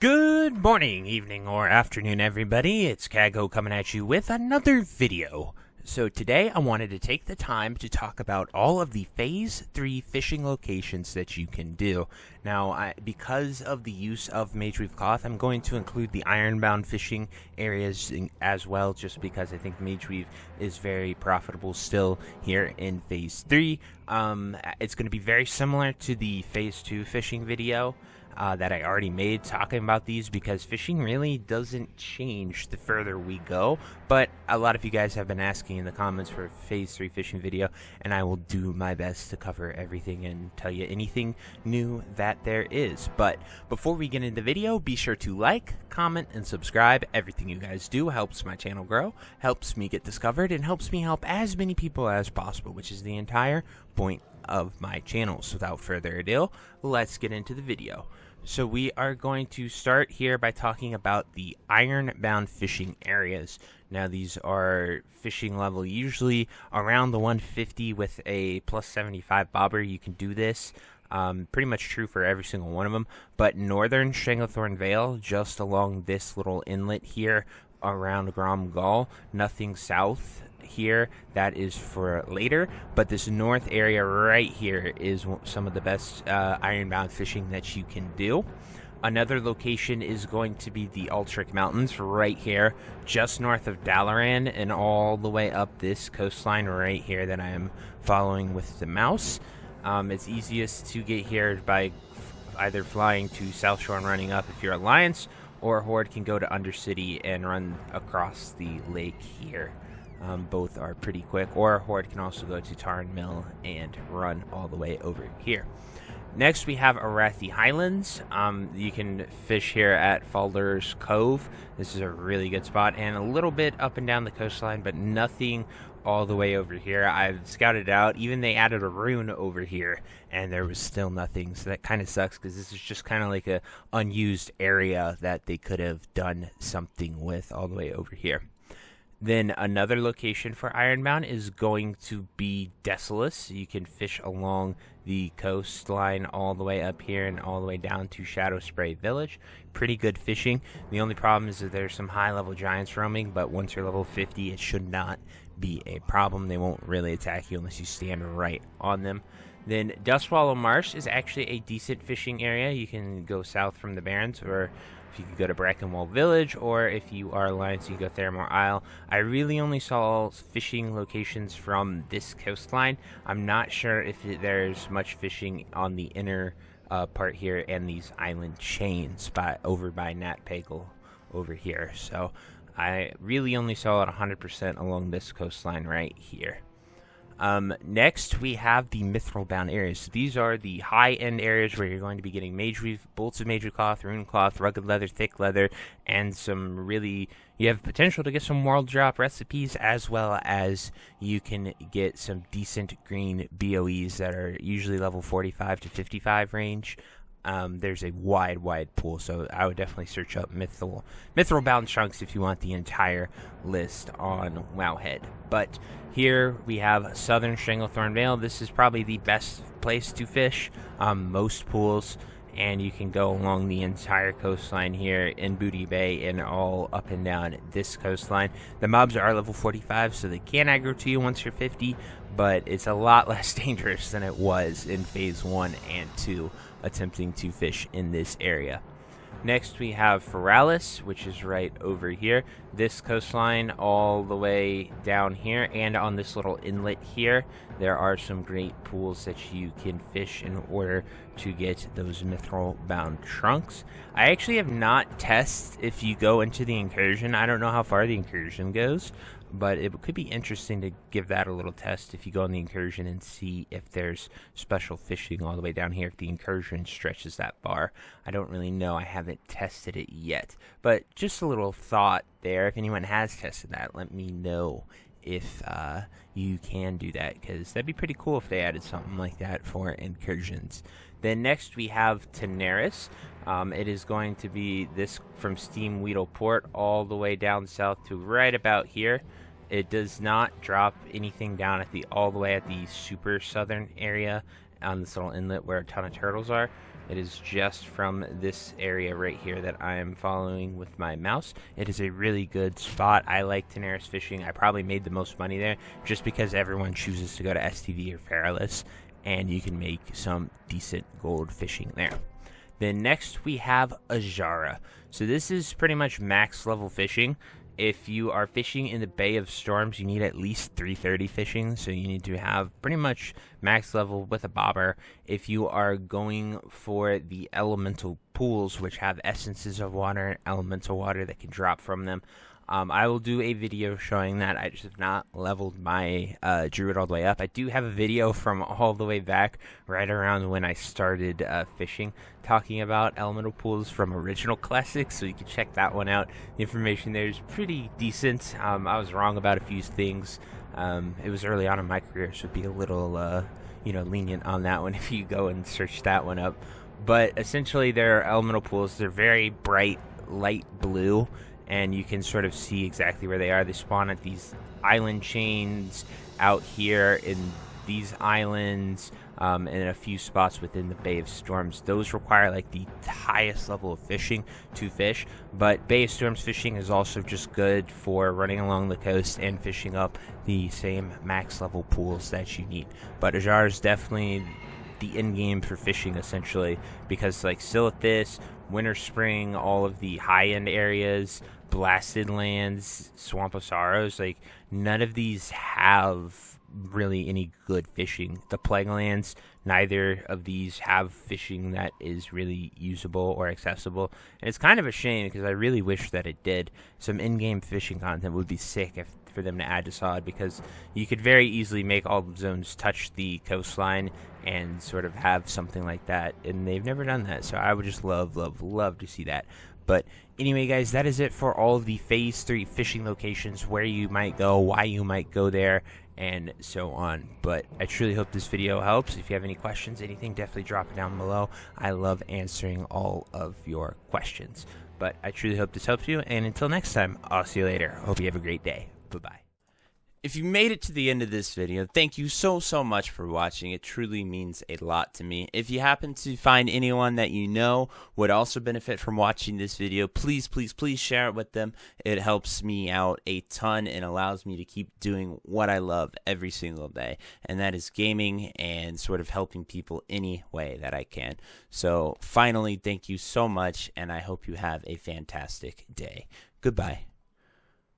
Good morning, evening, or afternoon, everybody. It's Kaghoe coming at you with another video. So today I wanted to take the time to talk about all of the Phase 3 fishing locations that you can do. Now, because of the use of Mithril cloth, I'm going to include the Bound fishing areas as well, just because I think Mithril is very profitable still here in Phase 3. It's going to be very similar to the Phase 2 fishing video that I already made talking about these, because fishing really doesn't change the further we go. But a lot of you guys have been asking in the comments for a Phase 3 fishing video, and I will do my best to cover everything and tell you anything new that there is. But before we get into the video, be sure to like, comment, and subscribe. Everything you guys do helps my channel grow, helps me get discovered, and helps me help as many people as possible, which is the entire point of my channel. So without further ado, let's get into the video. So we are going to start here by talking about the Bound fishing areas. Now, these are fishing level usually around the 150 with a plus 75 bobber. You can do this. Pretty much true for every single one of them. But northern Stranglethorn Vale, just along this little inlet here around Grom Gall, nothing south here, that is for later. But this north area right here is some of the best Bound fishing that you can do. Another location is going to be the Ultric Mountains right here, just north of Dalaran, and all the way up this coastline right here that I am following with the mouse. It's easiest to get here by either flying to South Shore and running up if you're Alliance, or Horde can go to Undercity and run across the lake here. Both are pretty quick, or Horde can also go to Tarn Mill and run all the way over here. Next, we have Arathi Highlands. You can fish here at Falder's Cove. This is a really good spot, and a little bit up and down the coastline, but nothing all the way over here. I've scouted it out. Even they added a rune over here, and there was still nothing. So that kind of sucks, because this is just kind of like a unused area that they could have done something with all the way over here. Then another location for Bound is going to be Desolus. You can fish along the coastline all the way up here and all the way down to Shadow Spray Village. Pretty good fishing. The only problem is that there's some high-level giants roaming, but once you're level 50, it should not be a problem. They won't really attack you unless you stand right on them. Then Duskwallow Marsh is actually a decent fishing area. You can go south from the Barrens, or you could go to Brackenwall Village, or if you are Alliance, you go Theramore Isle. I really only saw fishing locations from this coastline. I'm not sure if there's much fishing on the inner part here and these island chains over by Nat Pagel over here. So I really only saw it 100% along this coastline right here. Next, we have the Mithril Bound areas. So these are the high-end areas where you're going to be getting mage weave, bolts of mage cloth, rune cloth, rugged leather, thick leather, and some really... You have potential to get some world drop recipes, as well as you can get some decent green BOEs that are usually level 45 to 55 range. There's a wide pool, so I would definitely search up Mithril Bound Chunks if you want the entire list on Wowhead. But here we have Southern Stranglethorn Vale. This is probably the best place to fish. Most pools, and you can go along the entire coastline here in Booty Bay and all up and down this coastline. The mobs are level 45, so they can aggro to you once you're 50, but it's a lot less dangerous than it was in Phase 1 and 2 attempting to fish in this area. Next, we have Feralis, which is right over here. This coastline all the way down here, and on this little inlet here, there are some great pools that you can fish in order to get those Mithril Bound trunks. I actually have not tested if you go into the incursion. I don't know how far the incursion goes, but it could be interesting to give that a little test if you go on the incursion and see if there's special fishing all the way down here if the incursion stretches that far. I don't really know. I haven't tested it yet, but just a little thought there. If anyone has tested that, let me know if you can do that, because that'd be pretty cool if they added something like that for incursions. Then next we have Tenaris. It is going to be this from Steam Weedle Port all the way down south to right about here. It does not drop anything down at all the way at the super southern area on this little inlet where a ton of turtles are. It is just from this area right here that I am following with my mouse. It is a really good spot. I like Daenerys fishing. I probably made the most money there just because everyone chooses to go to STV or Feralus, and you can make some decent gold fishing there. Then next we have Ajara. So this is pretty much max level fishing. If you are fishing in the Bay of Storms, you need at least 330 fishing, so you need to have pretty much max level with a bobber. If you are going for the elemental pools, which have essences of water and elemental water that can drop from them, I will do a video showing that. I just have not leveled my druid all the way up. I do have a video from all the way back, right around when I started fishing, talking about elemental pools from original classics, so you can check that one out. The information there is pretty decent. I was wrong about a few things. It was early on in my career, so be a little lenient on that one if you go and search that one up. But essentially, they're elemental pools. They're very bright, light blue, and you can sort of see exactly where they are. They spawn at these island chains out here in these islands, and a few spots within the Bay of Storms. Those require like the highest level of fishing to fish, but Bay of Storms fishing is also just good for running along the coast and fishing up the same max level pools that you need. But Ajara is definitely the end game for fishing, essentially, because like Silithus, Winter Spring, all of the high end areas, Blasted Lands, Swamp of Sorrows, like none of these have really any good fishing. The Plague Lands, neither of these have fishing that is really usable or accessible, and it's kind of a shame because I really wish that it did. Some in-game fishing content would be sick for them to add to SOD, because you could very easily make all the zones touch the coastline and sort of have something like that, and they've never done that, so I would just love to see that. But anyway, guys, that is it for all of the Phase 3 fishing locations, where you might go, why you might go there, and so on. But I truly hope this video helps. If you have any questions, anything, definitely drop it down below. I love answering all of your questions. But I truly hope this helps you, and until next time, I'll see you later. Hope you have a great day. Bye-bye. If you made it to the end of this video, thank you so much for watching. It truly means a lot to me. If you happen to find anyone that you know would also benefit from watching this video, please share it with them. It helps me out a ton and allows me to keep doing what I love every single day, and that is gaming and sort of helping people any way that I can. So finally, thank you so much, and I hope you have a fantastic day. Goodbye.